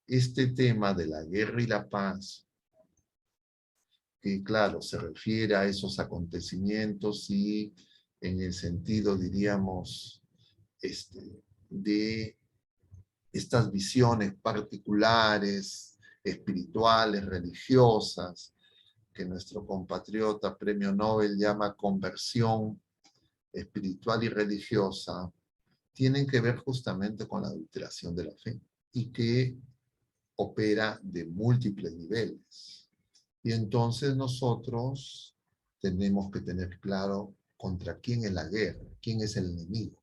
este tema de la guerra y la paz, que claro, se refiere a esos acontecimientos y en el sentido, diríamos, de estas visiones particulares, espirituales, religiosas, que nuestro compatriota premio Nobel llama conversión espiritual y religiosa, tienen que ver justamente con la adulteración de la fe y que opera de múltiples niveles. Y entonces nosotros tenemos que tener claro contra quién es la guerra, quién es el enemigo.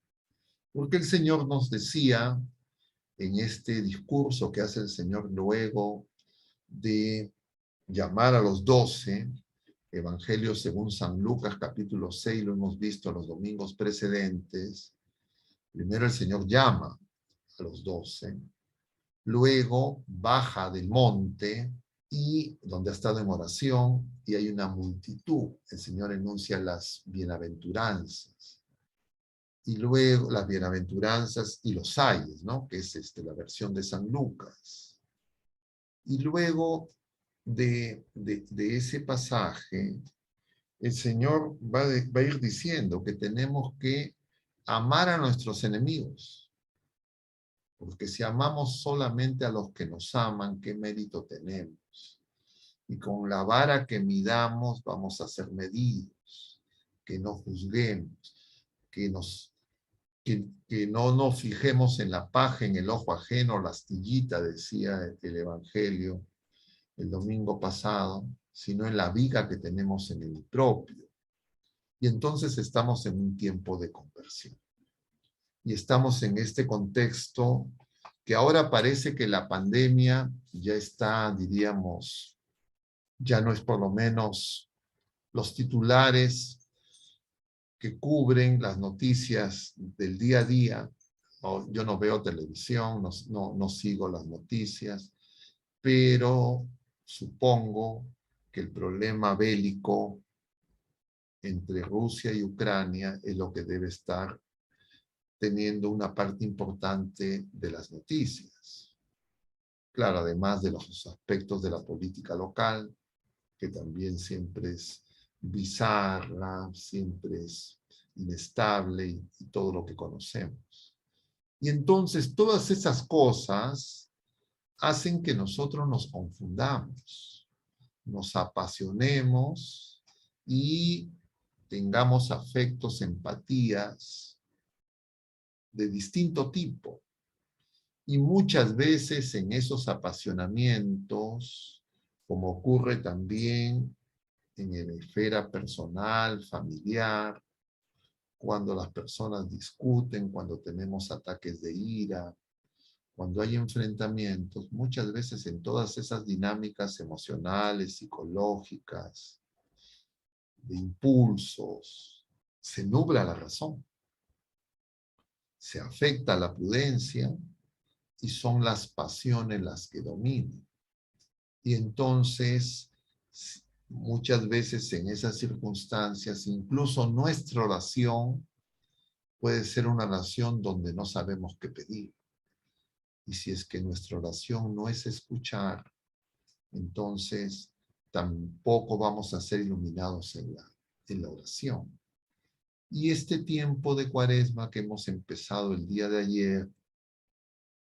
Porque el Señor nos decía en este discurso que hace el Señor luego de llamar a los 12, Evangelio según San Lucas capítulo 6, lo hemos visto los domingos precedentes. Primero el Señor llama a los 12, luego baja del monte y donde ha estado en oración y hay una multitud. El Señor enuncia las bienaventuranzas. Y luego las bienaventuranzas y los ayes, ¿no? Que es la versión de San Lucas. Y luego de ese pasaje, el Señor va a ir diciendo que tenemos que amar a nuestros enemigos. Porque si amamos solamente a los que nos aman, ¿qué mérito tenemos? Y con la vara que midamos vamos a ser medidos, que no juzguemos, que no nos fijemos en la paja, en el ojo ajeno, la astillita, decía el Evangelio el domingo pasado, sino en la viga que tenemos en el propio. Y entonces estamos en un tiempo de conversión. Y estamos en este contexto que ahora parece que la pandemia ya está, diríamos, ya no es por lo menos los titulares que cubren las noticias del día a día. Yo no veo televisión, no sigo las noticias, pero supongo que el problema bélico entre Rusia y Ucrania es lo que debe estar teniendo una parte importante de las noticias. Claro, además de los aspectos de la política local, que también siempre es bizarra, siempre es inestable y todo lo que conocemos. Y entonces todas esas cosas hacen que nosotros nos confundamos, nos apasionemos y tengamos afectos, empatías de distinto tipo. Y muchas veces en esos apasionamientos, como ocurre también en la esfera personal, familiar, cuando las personas discuten, cuando tenemos ataques de ira, cuando hay enfrentamientos, muchas veces en todas esas dinámicas emocionales, psicológicas, de impulsos, se nubla la razón, se afecta la prudencia y son las pasiones las que dominan. Y entonces, muchas veces en esas circunstancias, incluso nuestra oración puede ser una oración donde no sabemos qué pedir. Y si es que nuestra oración no es escuchar, entonces tampoco vamos a ser iluminados en la oración. Y este tiempo de Cuaresma que hemos empezado el día de ayer,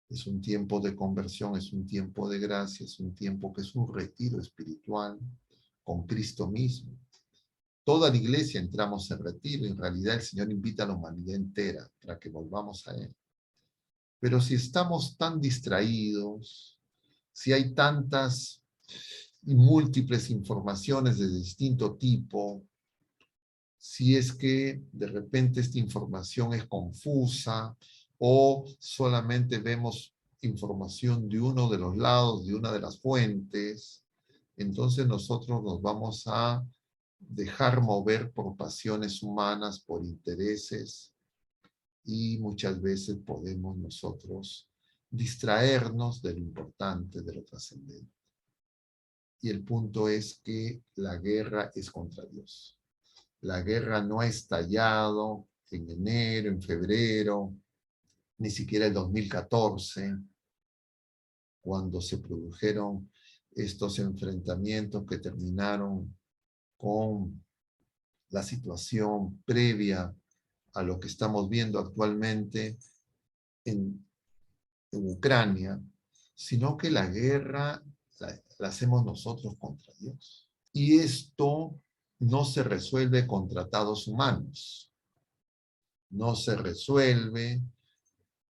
es un tiempo de conversión, es un tiempo de gracia, es un tiempo que es un retiro espiritual con Cristo mismo. Toda la iglesia entramos en retiro, en realidad el Señor invita a la humanidad entera para que volvamos a Él. Pero si estamos tan distraídos, si hay tantas y múltiples informaciones de distinto tipo, si es que de repente esta información es confusa o solamente vemos información de uno de los lados, de una de las fuentes, entonces nosotros nos vamos a dejar mover por pasiones humanas, por intereses, y muchas veces podemos nosotros distraernos de lo importante, de lo trascendente. Y el punto es que la guerra es contra Dios. La guerra no ha estallado en enero, en febrero, ni siquiera el 2014. cuando se produjeron estos enfrentamientos que terminaron con la situación previa a lo que estamos viendo actualmente en Ucrania, sino que la guerra la hacemos nosotros contra Dios. Y esto no se resuelve con tratados humanos. No se resuelve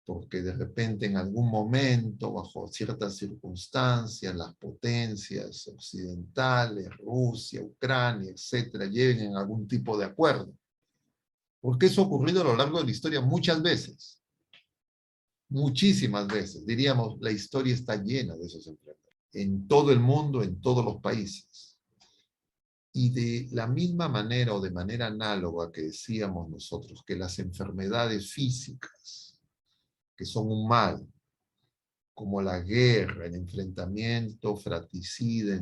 porque de repente en algún momento, bajo ciertas circunstancias, las potencias occidentales, Rusia, Ucrania, etcétera, lleguen a algún tipo de acuerdo. Porque eso ha ocurrido a lo largo de la historia muchas veces. Muchísimas veces. Diríamos, la historia está llena de esos enfrentamientos. En todo el mundo, en todos los países. Y de la misma manera o de manera análoga que decíamos nosotros que las enfermedades físicas, que son un mal, como la guerra, el enfrentamiento fratricida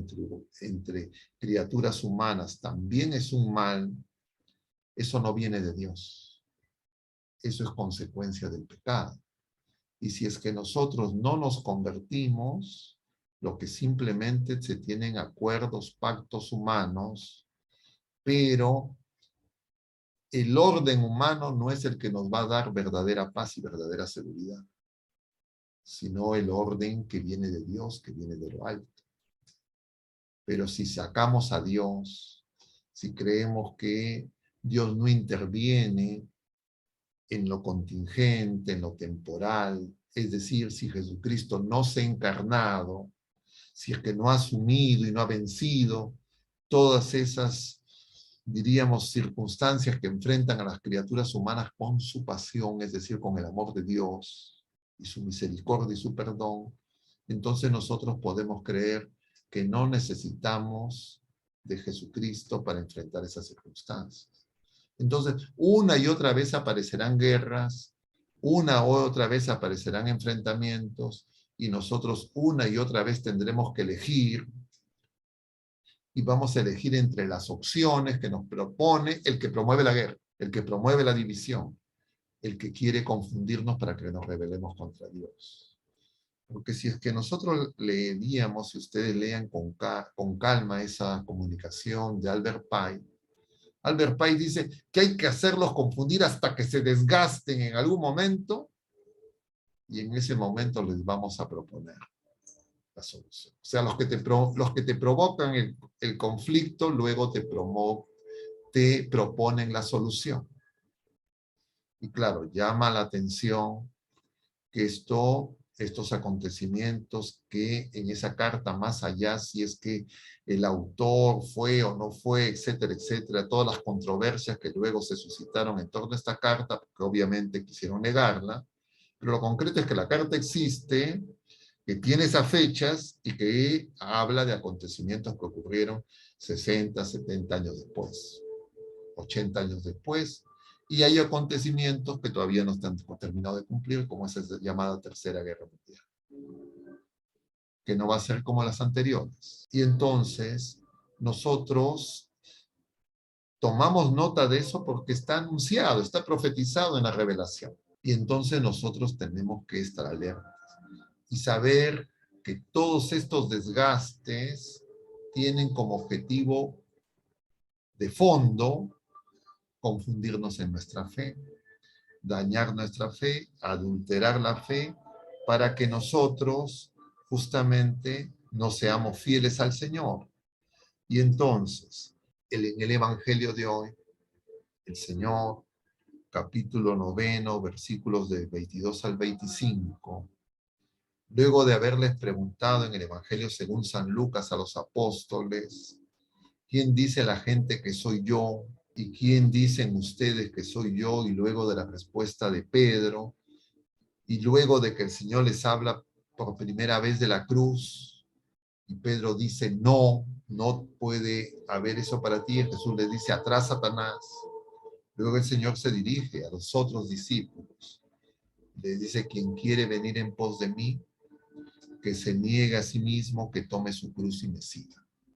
entre criaturas humanas, también es un mal, eso no viene de Dios. Eso es consecuencia del pecado. Y si es que nosotros no nos convertimos, lo que simplemente se tienen acuerdos, pactos humanos, pero el orden humano no es el que nos va a dar verdadera paz y verdadera seguridad, sino el orden que viene de Dios, que viene de lo alto. Pero si sacamos a Dios, si creemos que Dios no interviene en lo contingente, en lo temporal, es decir, si Jesucristo no se ha encarnado, si es que no ha asumido y no ha vencido todas esas, diríamos, circunstancias que enfrentan a las criaturas humanas con su pasión, es decir, con el amor de Dios y su misericordia y su perdón, entonces nosotros podemos creer que no necesitamos de Jesucristo para enfrentar esas circunstancias. Entonces, una y otra vez aparecerán guerras, una u otra vez aparecerán enfrentamientos, y nosotros una y otra vez tendremos que elegir, y vamos a elegir entre las opciones que nos propone el que promueve la guerra, el que promueve la división, el que quiere confundirnos para que nos rebelemos contra Dios. Porque si es que nosotros leeríamos, si ustedes lean con calma esa comunicación de Albert Pike dice que hay que hacerlos confundir hasta que se desgasten en algún momento, y en ese momento les vamos a proponer la solución. O sea, los que te provocan el conflicto, luego te proponen la solución. Y claro, llama la atención que estos acontecimientos que en esa carta, más allá si es que el autor fue o no fue, etcétera, etcétera, todas las controversias que luego se suscitaron en torno a esta carta, porque obviamente quisieron negarla, pero lo concreto es que la carta existe, que tiene esas fechas y que habla de acontecimientos que ocurrieron 60, 70 años después, 80 años después, y hay acontecimientos que todavía no están terminados de cumplir, como esa llamada Tercera Guerra Mundial, que no va a ser como las anteriores. Y entonces, nosotros tomamos nota de eso porque está anunciado, está profetizado en la revelación. Y entonces nosotros tenemos que estar alertas y saber que todos estos desgastes tienen como objetivo de fondo confundirnos en nuestra fe, dañar nuestra fe, adulterar la fe, para que nosotros justamente no seamos fieles al Señor. Y entonces, en el Evangelio de hoy, el Señor, capítulo 9, versículos de 22 al 25, luego de haberles preguntado en el Evangelio según San Lucas a los apóstoles, ¿quién dice la gente que soy yo? ¿Y quién dicen ustedes que soy yo? Y luego de la respuesta de Pedro, y luego de que el Señor les habla por primera vez de la cruz, y Pedro dice, no, no puede haber eso para ti, y Jesús le dice, atrás, Satanás. Luego el Señor se dirige a los otros discípulos, le dice, quien quiere venir en pos de mí, que se niegue a sí mismo, que tome su cruz y me siga.